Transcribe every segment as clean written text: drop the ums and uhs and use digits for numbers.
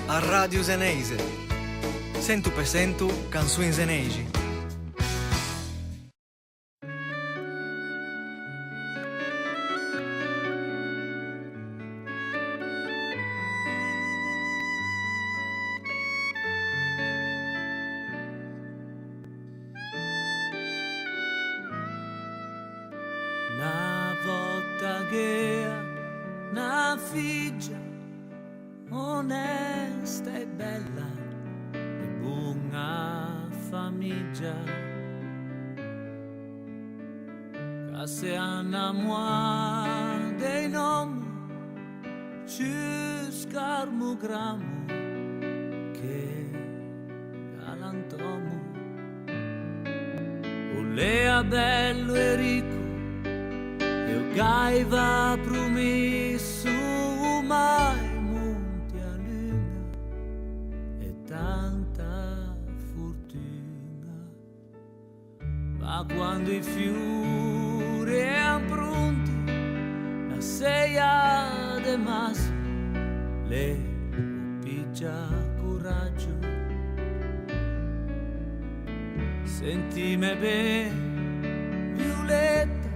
a Radio Zeneise. 100% canzoni zeneisi. Una volta che una figlia onesta e bella e buona famiglia che se innamora dei nomi ci scarmugramo che galantomo Ulea bello e ricco e gaiva promesso mai monti a lunga e tanta fortuna ma quando i fiori erano pronti la seia de mas le piccia coraggio sentime bene Violetta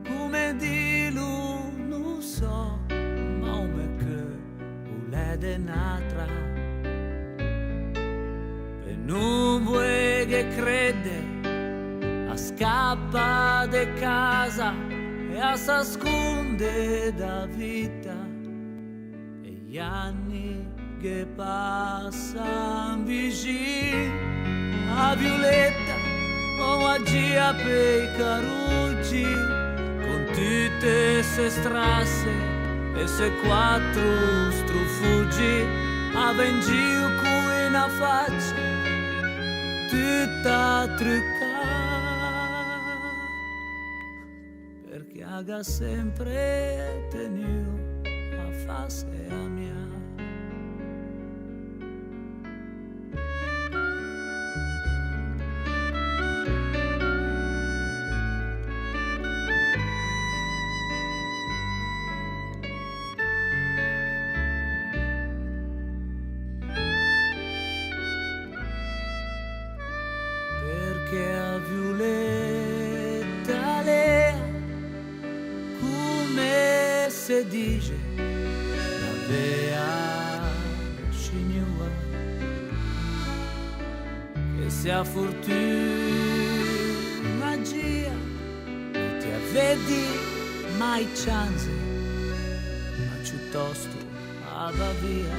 come di lui non so ma come che vuole denatra e non vuoi che crede a scappa de casa e a s'asconde da vita e gli anni che passano vicino a Violetta o a Gia per i carucci con tutte se strasse e se quattro strufuggi a vengio con una faccia tutta truccata perché aga sempre tenuto a face a mia. Che a Violetta Lea come si dice la vea signora che se ha fortuna magia non ti avvedi mai chance ma piuttosto va via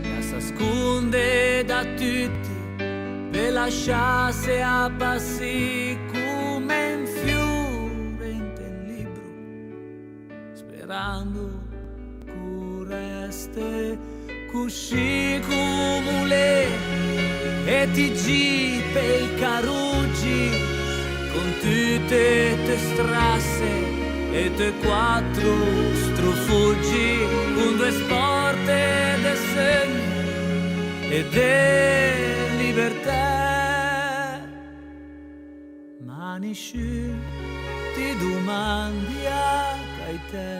la s'asconde da tutti per lasciarsi a passi come un fiore in un libro sperando che resti così come lei e ti gi per i carucci con tutte te strasse e te quattro strufuggi con due sporte de segni e de libertà ma nessuno ti domandi a te.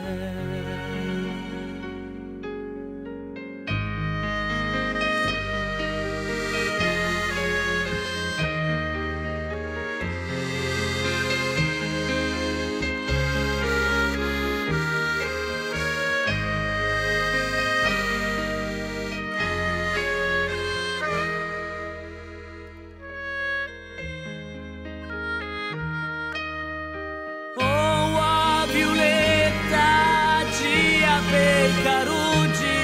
Per carucci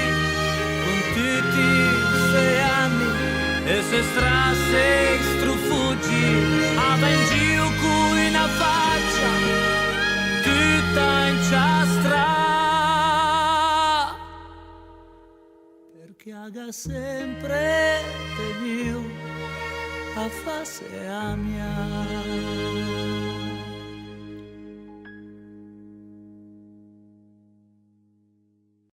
con tutti sei anni e se strasse strufuggi a vengio cui una faccia tutta inciastra perché aga sempre tenuto a face a mia.